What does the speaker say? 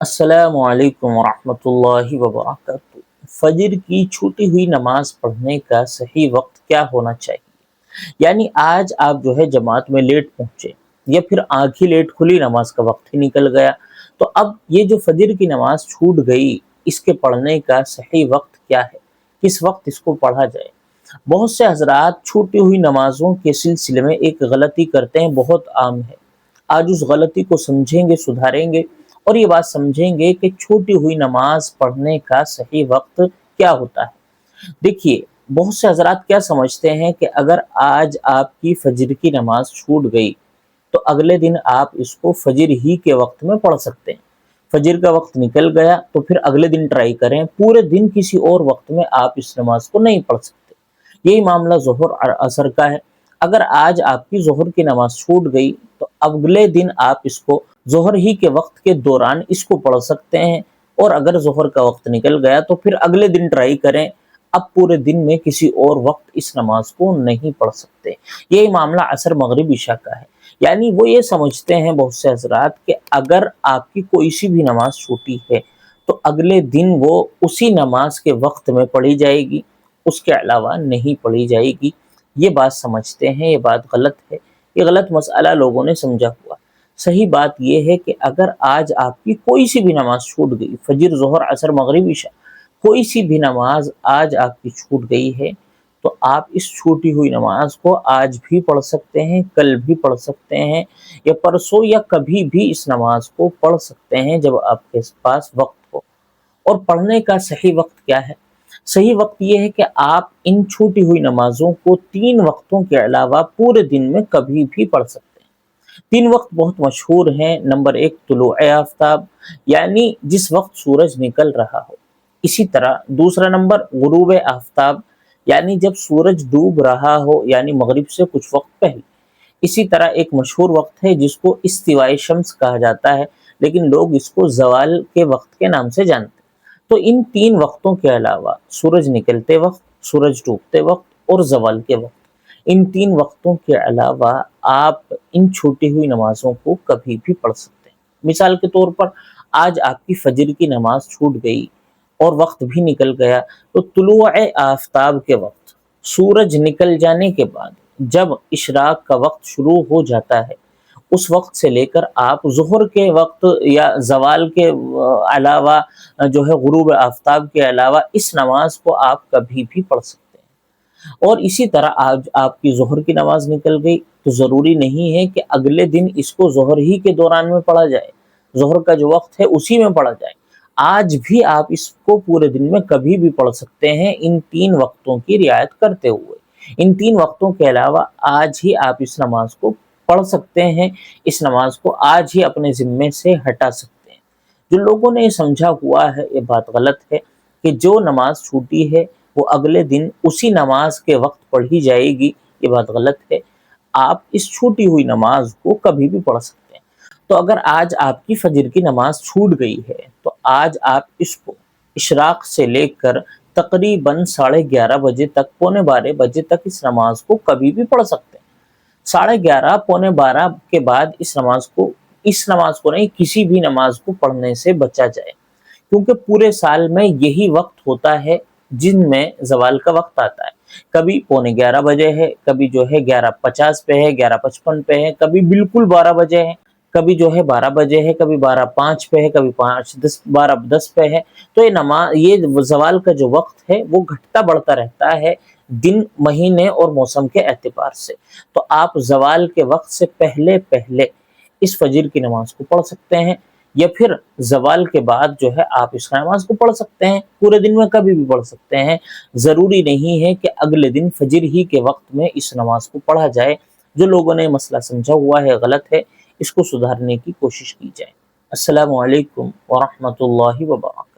السلام علیکم ورحمۃ اللہ وبرکاتہ۔ فجر کی چھوٹی ہوئی نماز پڑھنے کا صحیح وقت کیا ہونا چاہیے؟ یعنی آج آپ جماعت میں لیٹ پہنچے یا پھر آنکھ ہی لیٹ کھلی، نماز کا وقت ہی نکل گیا، تو اب یہ جو فجر کی نماز چھوٹ گئی، اس کے پڑھنے کا صحیح وقت کیا ہے؟ کس وقت اس کو پڑھا جائے؟ بہت سے حضرات چھوٹی ہوئی نمازوں کے سلسلے میں ایک غلطی کرتے ہیں، بہت عام ہے۔ آج اس غلطی کو سمجھیں گے، سدھاریں گے، اور یہ بات سمجھیں گے کہ چھوٹی ہوئی نماز پڑھنے کا صحیح وقت کیا ہوتا ہے۔ دیکھیے، بہت سے حضرات کیا سمجھتے ہیں کہ اگر آج آپ کی فجر کی نماز چھوٹ گئی تو اگلے دن آپ اس کو فجر ہی کے وقت میں پڑھ سکتے ہیں۔ فجر کا وقت نکل گیا تو پھر اگلے دن ٹرائی کریں، پورے دن کسی اور وقت میں آپ اس نماز کو نہیں پڑھ سکتے۔ یہی معاملہ ظہر اور عصر کا ہے۔ اگر آج آپ کی ظہر کی نماز چھوٹ گئی تو اگلے دن آپ اس کو ظہر ہی کے وقت کے دوران اس کو پڑھ سکتے ہیں، اور اگر ظہر کا وقت نکل گیا تو پھر اگلے دن ٹرائی کریں، اب پورے دن میں کسی اور وقت اس نماز کو نہیں پڑھ سکتے۔ یہی معاملہ عصر مغرب عشاء کا ہے۔ یعنی وہ یہ سمجھتے ہیں بہت سے حضرات کہ اگر آپ کی کوئی سی بھی نماز چھوٹی ہے تو اگلے دن وہ اسی نماز کے وقت میں پڑھی جائے گی، اس کے علاوہ نہیں پڑھی جائے گی۔ یہ بات سمجھتے ہیں، یہ بات غلط ہے، یہ غلط مسئلہ لوگوں نے سمجھا ہوا۔ صحیح بات یہ ہے کہ اگر آج آپ کی کوئی سی بھی نماز چھوٹ گئی، فجر، ظہر، عصر، مغرب، عشاء، کوئی سی بھی نماز آج آپ کی چھوٹ گئی ہے تو آپ اس چھوٹی ہوئی نماز کو آج بھی پڑھ سکتے ہیں، کل بھی پڑھ سکتے ہیں، یا پرسوں یا کبھی بھی اس نماز کو پڑھ سکتے ہیں جب آپ کے پاس وقت ہو۔ اور پڑھنے کا صحیح وقت کیا ہے؟ صحیح وقت یہ ہے کہ آپ ان چھوٹی ہوئی نمازوں کو 3 وقتوں کے علاوہ پورے دن میں کبھی بھی پڑھ سکتے ہیں۔ 3 وقت بہت مشہور ہیں۔ نمبر 1 طلوع آفتاب، یعنی جس وقت سورج نکل رہا ہو۔ اسی طرح دوسرا نمبر غروب آفتاب، یعنی جب سورج ڈوب رہا ہو، یعنی مغرب سے کچھ وقت پہلے۔ اسی طرح ایک مشہور وقت ہے جس کو استواء شمس کہا جاتا ہے، لیکن لوگ اس کو زوال کے وقت کے نام سے جانتے ہیں۔ تو ان 3 وقتوں کے علاوہ سورج نکلتے وقت، سورج ڈوبتے وقت اور زوال کے وقت، ان 3 وقتوں کے علاوہ آپ ان چھوٹی ہوئی نمازوں کو کبھی بھی پڑھ سکتے ہیں۔ مثال کے طور پر آج آپ کی فجر کی نماز چھوٹ گئی اور وقت بھی نکل گیا، تو طلوع آفتاب کے وقت، سورج نکل جانے کے بعد جب اشراق کا وقت شروع ہو جاتا ہے، اس وقت سے لے کر آپ ظہر کے وقت یا زوال کے علاوہ غروب آفتاب کے علاوہ اس نماز کو آپ کبھی بھی پڑھ سکتے ہیں۔ اور اسی طرح آج آپ کی ظہر کی نماز نکل گئی تو ضروری نہیں ہے کہ اگلے دن اس کو ظہر ہی کے دوران میں پڑھا جائے، ظہر کا جو وقت ہے اسی میں پڑھا جائے۔ آج بھی آپ اس کو پورے دن میں کبھی بھی پڑھ سکتے ہیں، ان 3 وقتوں کی رعایت کرتے ہوئے۔ ان 3 وقتوں کے علاوہ آج ہی آپ اس نماز کو پڑھ سکتے ہیں، اس نماز کو آج ہی اپنے ذمے سے ہٹا سکتے ہیں۔ جو لوگوں نے یہ سمجھا ہوا ہے، یہ بات غلط ہے کہ جو نماز چھوٹی ہے وہ اگلے دن اسی نماز کے وقت پڑھی جائے گی، یہ بات غلط ہے۔ آپ اس چھوٹی ہوئی نماز کو کبھی بھی پڑھ سکتے ہیں۔ تو اگر آج آپ کی فجر کی نماز چھوٹ گئی ہے تو آج آپ اس کو اشراق سے لے کر تقریباً 11:30 بجے تک، 11:45 بجے تک اس نماز کو کبھی بھی پڑھ سکتے ہیں۔ 11:30، 11:45 کے بعد اس نماز کو نہیں، کسی بھی نماز کو پڑھنے سے بچا جائے، کیونکہ پورے سال میں یہی وقت ہوتا ہے جن میں زوال کا وقت آتا ہے۔ کبھی 11:45 بجے ہے، کبھی 11:50 پہ ہے، 11:55 پہ ہے، کبھی بالکل 12 بجے ہے، کبھی 12 بجے ہے، کبھی 12:05 پہ ہے، کبھی 12:10 پہ ہے۔ تو یہ زوال کا جو وقت ہے وہ گھٹتا بڑھتا رہتا ہے دن، مہینے اور موسم کے اعتبار سے۔ تو آپ زوال کے وقت سے پہلے اس فجر کی نماز کو پڑھ سکتے ہیں، یا پھر زوال کے بعد آپ اس نماز کو پڑھ سکتے ہیں، پورے دن میں کبھی بھی پڑھ سکتے ہیں۔ ضروری نہیں ہے کہ اگلے دن فجر ہی کے وقت میں اس نماز کو پڑھا جائے۔ جو لوگوں نے مسئلہ سمجھا ہوا ہے غلط ہے، اس کو سدھارنے کی کوشش کی جائے۔ السلام علیکم ورحمۃ اللہ وبرکاتہ۔